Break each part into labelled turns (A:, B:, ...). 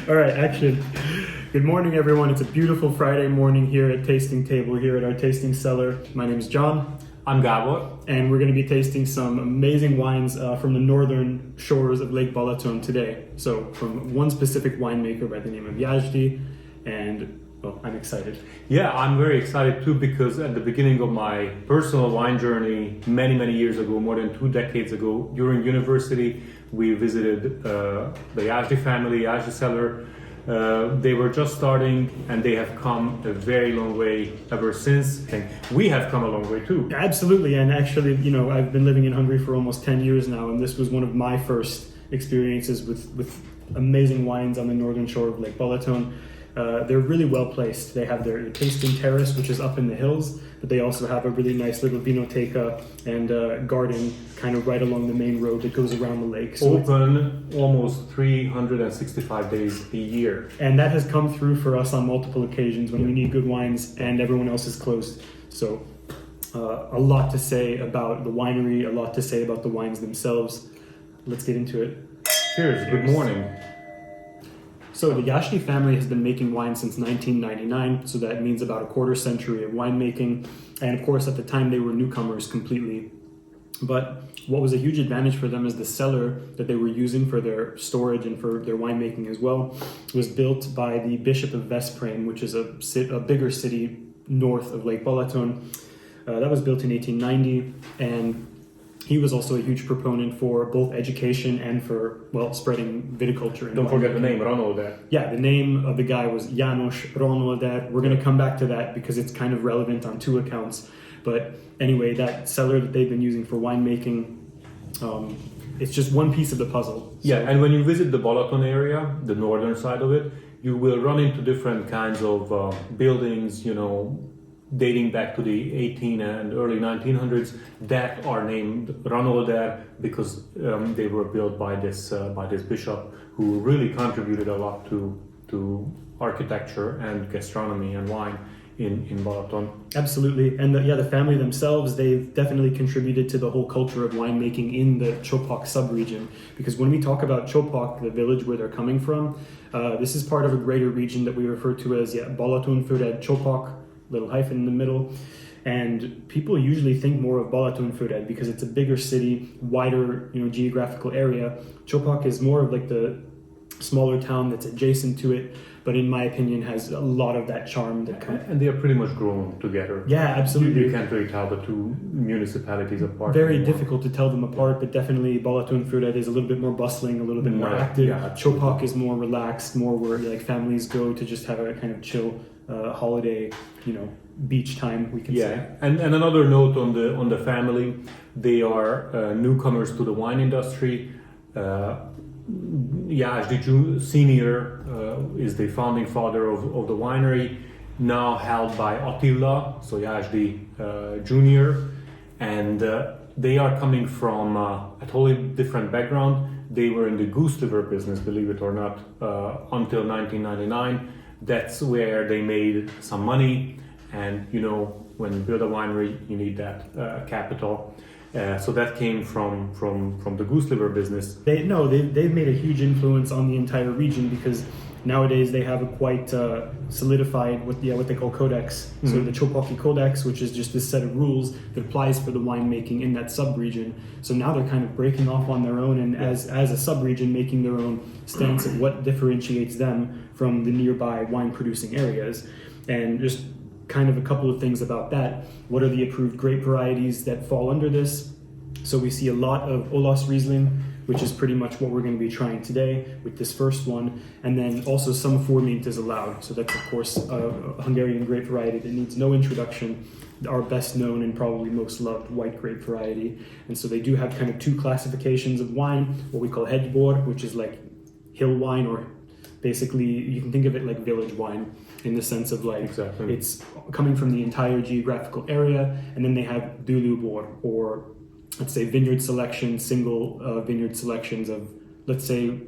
A: All right, action. Good morning, everyone. It's a beautiful Friday morning here at Tasting Table, here at our tasting cellar. My name is John.
B: I'm Gábor.
A: And we're going to be tasting some amazing wines from the northern shores of Lake Balaton today. So from one specific winemaker by the name of Jásdi, and well, I'm excited.
B: Yeah, I'm very excited too, because at the beginning of my personal wine journey, many years ago, more than 2 decades ago, during university, we visited the Jásdi family, Jásdi Cellar. They were just starting and they have come a very long way ever since. And we have come a long way too.
A: Absolutely, and actually, I've been living in Hungary for almost 10 years now, and this was one of my first experiences with amazing wines on the northern shore of Lake Balaton. They're really well placed. They have their tasting terrace, which is up in the hills, but they also have a really nice little vinoteca and garden kind of right along the main road that goes around the lake. So
B: open almost 365 days a year.
A: And that has come through for us on multiple occasions when we need good wines and everyone else is closed. So a lot to say about the winery, a lot to say about the wines themselves. Let's get into it.
B: Cheers. Good morning.
A: So the Jásdi family has been making wine since 1999, so that means about a quarter century of winemaking. And of course, at the time, they were newcomers completely. But what was a huge advantage for them is the cellar that they were using for their storage and for their winemaking as well was built by the Bishop of Veszprém, which is a bigger city north of Lake Balaton. That was built in 1890, and he was also a huge proponent for both education and for, spreading viticulture.
B: Don't forget the name, Ranolder.
A: Yeah, the name of the guy was János Ranolder. We're going to come back to that because it's kind of relevant on 2 accounts. But anyway, that cellar that they've been using for winemaking, it's just one piece of the puzzle. So,
B: yeah, and when you visit the Balaton area, the northern side of it, you will run into different kinds of buildings, dating back to the 18 and early 1900s that are named Ranolder because they were built by this bishop who really contributed a lot to architecture and gastronomy and wine in Balaton.
A: Absolutely, and the family themselves, they've definitely contributed to the whole culture of winemaking in the Csopak subregion, because when we talk about Csopak, the village where they're coming from, this is part of a greater region that we refer to as Balatonfüred Csopak, little hyphen in the middle, and people usually think more of Balatonfüred because it's a bigger city, wider geographical area. Csopak is more of like the smaller town that's adjacent to it, but in my opinion has a lot of that charm that comes.
B: And they are pretty much grown together.
A: Yeah, absolutely.
B: You can't really tell the 2 municipalities apart.
A: Very
B: anymore.
A: difficult to tell them apart, but definitely Balatonfüred is a little bit more bustling, a little bit more active.
B: Yeah,
A: Csopak is more relaxed, more where like families go to just have a kind of chill holiday, beach time, we can say.
B: Yeah, and another note on the family, they are newcomers to the wine industry. Jásdi Senior is the founding father of the winery, now held by Attila, so Jásdi Junior, and they are coming from a totally different background. They were in the goose liver business, believe it or not, until 1999. That's where they made some money, and when you build a winery, you need that capital. So that came from the goose liver business.
A: They've made a huge influence on the entire region because nowadays they have a quite solidified what they call codex. Mm-hmm. So the Czopaki Codex, which is just this set of rules that applies for the winemaking in that sub-region. So now they're kind of breaking off on their own and as a sub-region making their own stance of what differentiates them from the nearby wine-producing areas. And just kind of a couple of things about that. What are the approved grape varieties that fall under this? So we see a lot of Olasz Riesling, which is pretty much what we're going to be trying today with this first one. And then also some Formint is allowed. So that's, of course, a Hungarian grape variety that needs no introduction, our best known and probably most loved white grape variety. And so they do have kind of 2 classifications of wine, what we call Hegybor, which is like hill wine, or basically you can think of it like village wine in the sense of like
B: exactly.
A: It's coming from the entire geographical area. And then they have Dülőbor, or let's say vineyard selection, single vineyard selections of, let's say,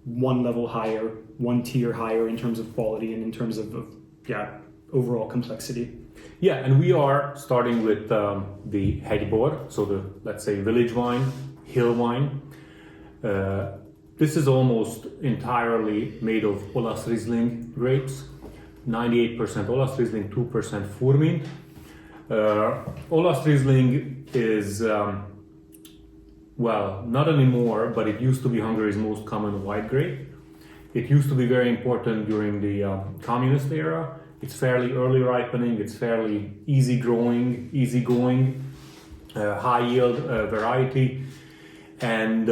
A: 1 level higher, 1 tier higher in terms of quality and in terms of overall complexity.
B: Yeah, and we are starting with the Hegybor, so the, let's say, village wine, hill wine. This is almost entirely made of Olas Riesling grapes. 98% Olas Riesling, 2% Furmint. Olas Riesling is, well, not anymore, but it used to be Hungary's most common white grape. It used to be very important during the communist era. It's fairly early ripening, it's fairly easy growing, easy going, high yield variety. And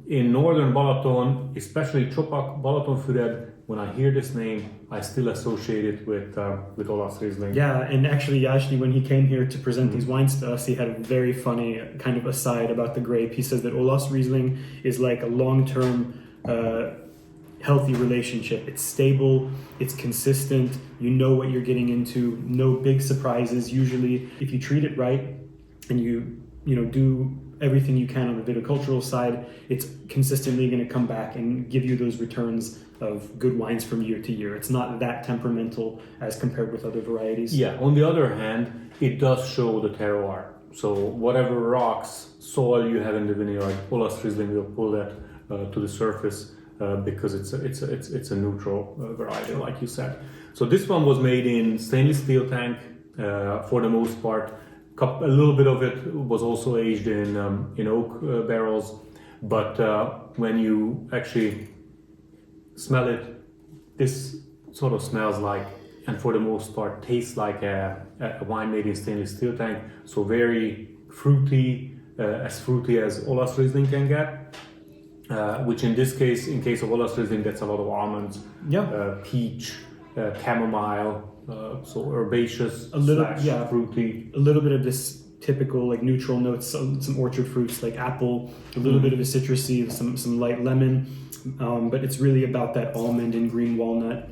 B: in northern Balaton, especially Csopak, Balatonfüred, when I hear this name, I still associate it with Olas Riesling.
A: Yeah, and actually Jásdi, when he came here to present these wines to us, he had a very funny kind of aside about the grape. He says that Olas Riesling is like a long-term healthy relationship. It's stable, it's consistent, you know what you're getting into, no big surprises. Usually, if you treat it right and you do everything you can on the viticultural side, it's consistently going to come back and give you those returns of good wines from year to year. It's not that temperamental as compared with other varieties.
B: Yeah, on the other hand, it does show the terroir. So whatever rocks, soil you have in the vineyard, Olas Riesling will pull that to the surface because it's a neutral variety, like you said. So this one was made in stainless steel tank for the most part. A little bit of it was also aged in oak barrels, but when you actually smell it, this sort of smells like, and for the most part tastes like a wine made in stainless steel tank. So very fruity, as Olas Riesling can get, which in this case, in case of Olas Riesling, that's a lot of almonds, peach, chamomile, so herbaceous, fruity.
A: A little bit of this typical like neutral notes, some orchard fruits like apple, a little bit of a citrusy, some light lemon, but it's really about that almond and green walnut,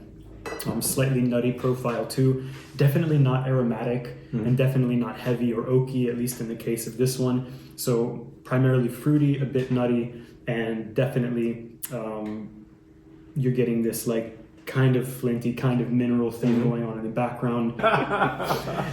A: slightly nutty profile too. Definitely not aromatic and definitely not heavy or oaky, at least in the case of this one. So primarily fruity, a bit nutty, and definitely you're getting this like kind of flinty, kind of mineral thing going on in the background.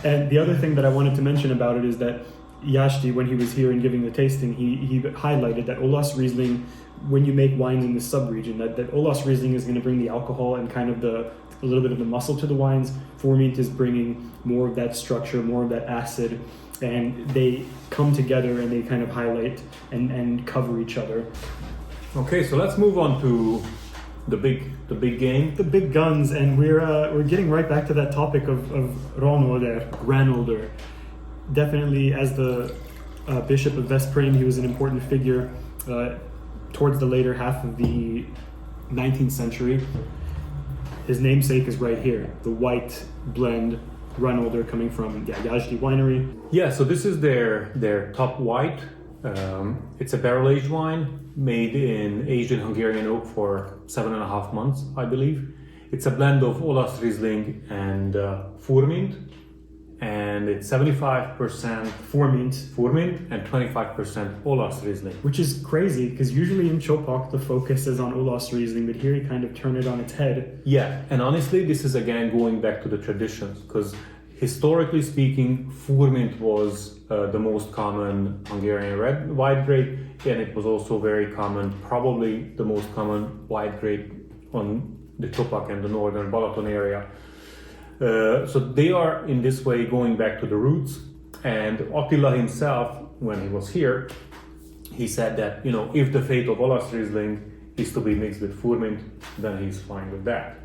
A: And the other thing that I wanted to mention about it is that Jásdi, when he was here and giving the tasting, he highlighted that Olas Riesling, when you make wines in the sub-region, that Olas Riesling is going to bring the alcohol and kind of a little bit of the muscle to the wines. Furmint is bringing more of that structure, more of that acid, and they come together and they kind of highlight and cover each other.
B: Okay, so let's move on to the big game,
A: the big guns, and we're getting right back to that topic of Ranolder. Definitely, as the Bishop of Veszprém, he was an important figure towards the later half of the 19th century. His namesake is right here, the white blend Ranolder coming from Jásdi Winery.
B: Yeah, so this is their top white. It's a barrel-aged wine aged in Hungarian oak for 7.5 months, I believe. It's a blend of Olas Riesling and Furmint, and it's 75% Furmint and 25% Olas Riesling.
A: Which is crazy, because usually in Csopak the focus is on Olas Riesling, but here you kind of turn it on its head.
B: Yeah, and honestly, this is again going back to the traditions, because historically speaking, Furmint was the most common Hungarian red white grape, and it was also very common, probably the most common white grape on the Csopak and the northern Balaton area. So they are in this way going back to the roots. And Attila himself, when he was here, he said that, if the fate of Olas Riesling is to be mixed with Furmint, then he's fine with that.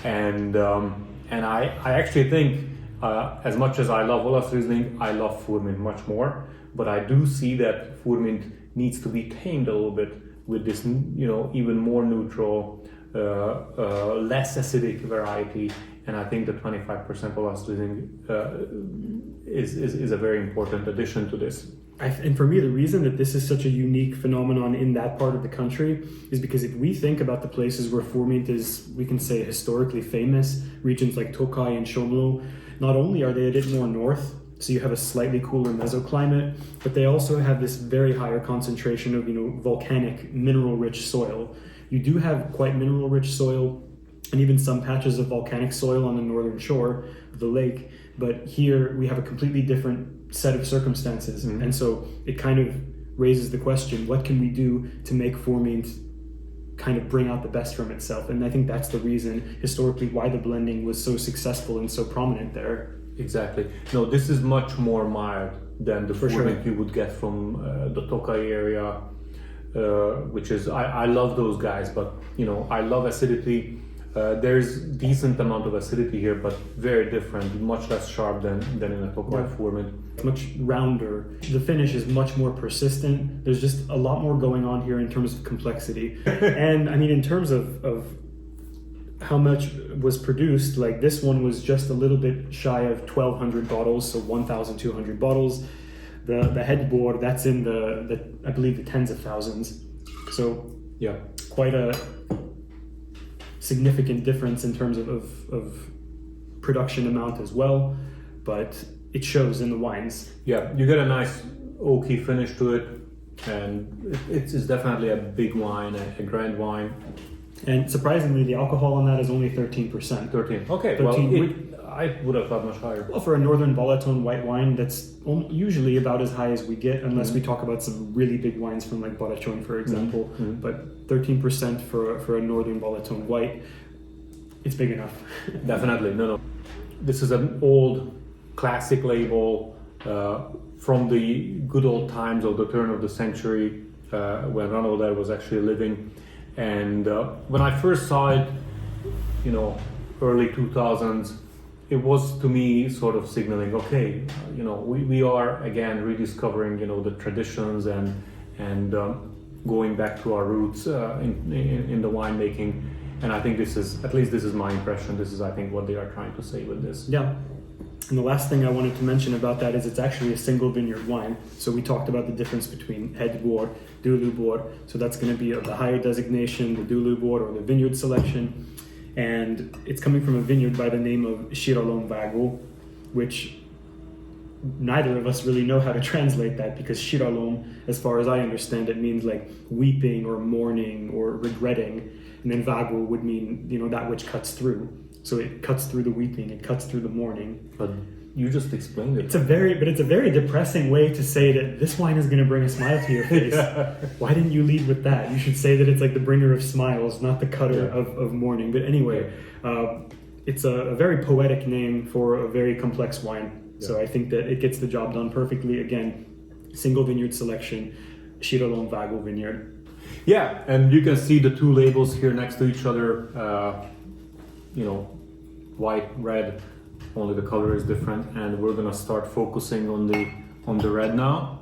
B: And I actually think, as much as I love Olas Riesling, I love Furmint much more. But I do see that Furmint needs to be tamed a little bit with this, even more neutral, less acidic variety. And I think the 25% Olas Riesling is a very important addition to this.
A: And for me, the reason that this is such a unique phenomenon in that part of the country is because if we think about the places where Furmint is, we can say, historically famous, regions like Tokaj and Somló, not only are they a bit more north, so you have a slightly cooler mesoclimate, but they also have this very higher concentration of, volcanic, mineral-rich soil. You do have quite mineral-rich soil, and even some patches of volcanic soil on the northern shore of the lake, but here we have a completely different set of circumstances, and so it kind of raises the question, what can we do to make Furmint kind of bring out the best from itself. And I think that's the reason historically why the blending was so successful and so prominent there.
B: Exactly. No, this is much more mild than the
A: For
B: Furman
A: sure.
B: you would get from the Tokaj area, which is, I love those guys, but I love acidity. There's decent amount of acidity here, but very different, much less sharp than in a Tokaj Furman.
A: It's much rounder. The finish is much more persistent. There's just a lot more going on here in terms of complexity. And I mean, in terms of how much was produced, like this one was just a little bit shy of 1,200 bottles, so 1,200 bottles. The Hegybor, that's in the I believe the tens of thousands. So
B: Yeah.
A: quite a significant difference in terms of production amount as well, but it shows in the wines.
B: Yeah, you get a nice oaky finish to it, and it's definitely a big wine, a grand wine.
A: And surprisingly, the alcohol on that is only 13%.
B: 13. Okay,
A: 13,
B: well, I would have thought much higher.
A: Well, for a northern Balaton white wine, that's usually about as high as we get, unless we talk about some really big wines from like Balaton, for example. But 13% for a northern Balaton white, it's big enough.
B: Definitely, no. This is an old classic label from the good old times of the turn of the century when Ranolder was actually living. And when I first saw it, early 2000s, it was to me sort of signaling, okay, we are again rediscovering, the traditions and going back to our roots in the winemaking. And I think this is my impression. This is, I think, what they are trying to say with this.
A: Yeah. And the last thing I wanted to mention about that is it's actually a single vineyard wine. So we talked about the difference between Hegybor, Dulubor. So that's going to be the higher designation, the Dulubor or the vineyard selection. And it's coming from a vineyard by the name of Síralom Vágó, which neither of us really know how to translate that, because Síralom, as far as I understand it, means like weeping or mourning or regretting. And then Vágó would mean, that which cuts through. So it cuts through the weeping, it cuts through the mourning.
B: But you just explained it.
A: It's a very depressing way to say that this wine is going to bring a smile to your face. Why didn't you lead with that? You should say that it's like the bringer of smiles, not the cutter of mourning. But anyway, it's a very poetic name for a very complex wine. Yeah. So I think that it gets the job done perfectly. Again, single vineyard selection, Síralom Vágó vineyard.
B: Yeah, and you can see the two labels here next to each other. White, red, only the color is different, and we're gonna start focusing on the red now.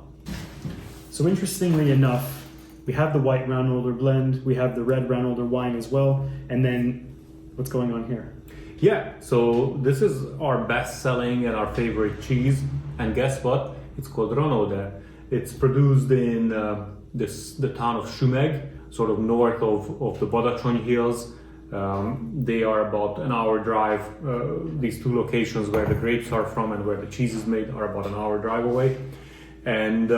A: So interestingly enough, we have the white Ranolder blend, we have the red Ranolder wine as well, and then what's going on here?
B: Yeah, so this is our best selling and our favorite cheese, and guess what? It's called Ranolder. It's produced in the town of Sümeg, sort of north of the Balaton Hills. They are about an hour drive. These two locations where the grapes are from and where the cheese is made are about an hour drive away. And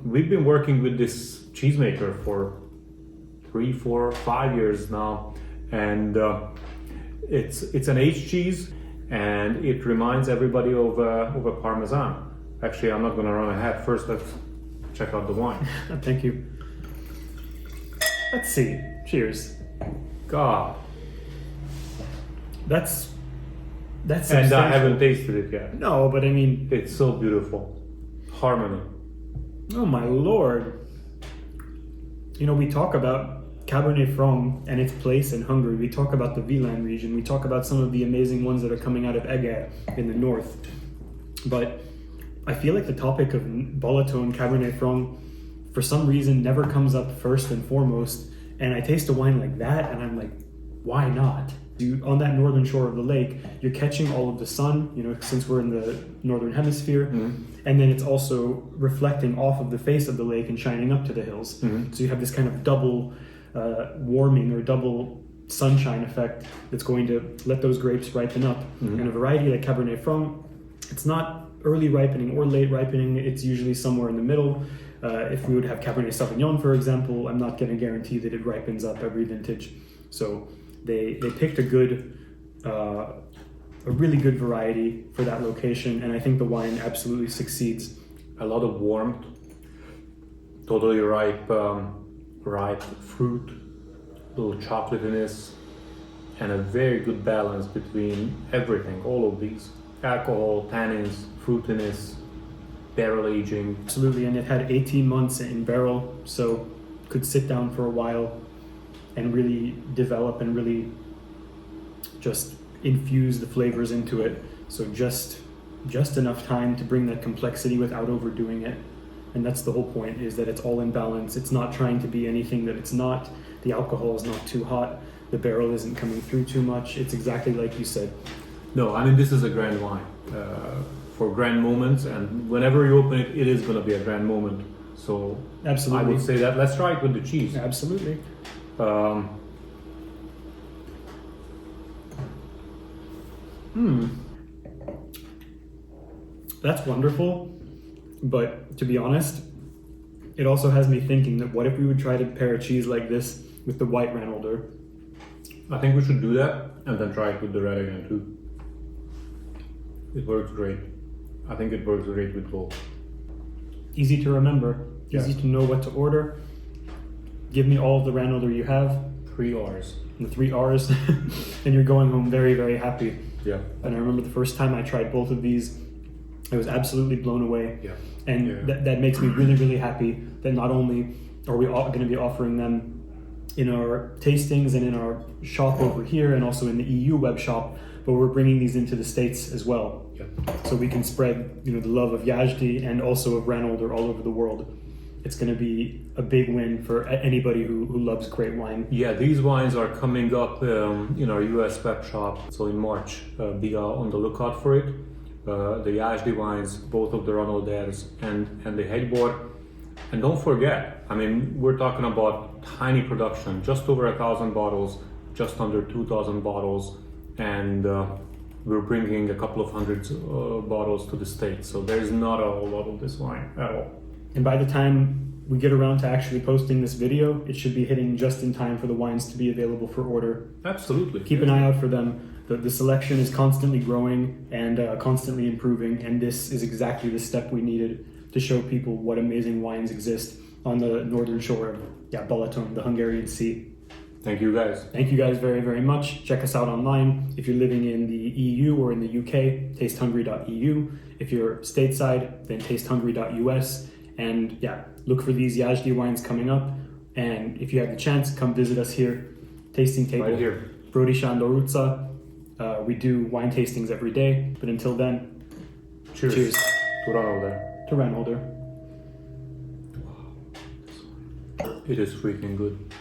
B: we've been working with this cheesemaker for 3, 4, 5 years now. And it's an aged cheese, and it reminds everybody of a Parmesan. Actually, I'm not going to run ahead. First, let's check out the wine.
A: Thank you. Let's see. Cheers.
B: God.
A: That's
B: And I haven't tasted it yet.
A: No, but I mean,
B: it's so beautiful. Harmony.
A: Oh my lord. We talk about Cabernet Franc and its place in Hungary. We talk about the Wieland region. We talk about some of the amazing ones that are coming out of Eger in the north. But I feel like the topic of Balaton Cabernet Franc, for some reason, never comes up first and foremost. And I taste a wine like that, and I'm like, why not? On that northern shore of the lake, you're catching all of the sun, since we're in the northern hemisphere, and then it's also reflecting off of the face of the lake and shining up to the hills. So you have this kind of double warming or double sunshine effect that's going to let those grapes ripen up. And a variety like Cabernet Franc, it's not early ripening or late ripening, it's usually somewhere in the middle. If we would have Cabernet Sauvignon, for example, I'm not going to guarantee that it ripens up every vintage. So they picked a really good variety for that location, and I think the wine absolutely succeeds.
B: A lot of warmth, totally ripe fruit, little chocolatiness, and a very good balance between everything, all of these. Alcohol, tannins, fruitiness, barrel aging.
A: Absolutely, and it had 18 months in barrel, so could sit down for a while and really develop and really just infuse the flavors into it. So just enough time to bring that complexity without overdoing it. And that's the whole point, is that it's all in balance. It's not trying to be anything that it's not. The alcohol is not too hot. The barrel isn't coming through too much. It's exactly like you said.
B: No, I mean, this is a grand wine for grand moments, and whenever you open it, it is going to be a grand moment. So
A: Absolutely.
B: I would say that. Let's try it with the cheese.
A: Absolutely. That's wonderful, but to be honest, it also has me thinking that what if we would try to pair a cheese like this with the white Ranolder?
B: I think we should do that and then try it with the red again too. It works great. I think it works great with both.
A: Easy to remember,
B: Yeah.
A: easy to know what to order. Give me all of the Ranolder you have,
B: 3 R's.
A: and the 3 R's, and you're going home very, very happy.
B: Yeah.
A: And I remember the first time I tried both of these, I was absolutely blown away.
B: Yeah.
A: And
B: Yeah.
A: that makes me really, really happy that not only are we going to be offering them in our tastings and in our shop over here and also in the EU web shop, but we're bringing these into the States as well.
B: Yeah.
A: So we can spread, the love of Jásdi and also of Ranolder all over the world. It's going to be a big win for anybody who loves great wine.
B: Yeah, these wines are coming up in our US web shop. So in March, be on the lookout for it. The Jásdi wines, both of the Ranolders and the Hegybor. And don't forget, I mean, we're talking about tiny production, just over 1,000 bottles, just under 2,000 bottles, and we're bringing a couple of hundred bottles to the States. So there's not a whole lot of this wine at all.
A: And by the time we get around to actually posting this video, it should be hitting just in time for the wines to be available for order.
B: Absolutely.
A: Keep an eye out for them. The selection is constantly growing and constantly improving, and this is exactly the step we needed to show people what amazing wines exist on the northern shore of Balaton, the Hungarian Sea.
B: Thank you guys.
A: Thank you guys very, very much. Check us out online. If you're living in the EU or in the UK, tastehungry.eu. If you're stateside, then tastehungry.us. And look for these Jásdi wines coming up. And if you have the chance, come visit us here. Tasting table.
B: Right here.
A: Brody Shandorutsa. We do wine tastings every day. But until then,
B: Cheers.
A: cheers
B: To Ranolder.
A: to Ranolder.
B: It is freaking good.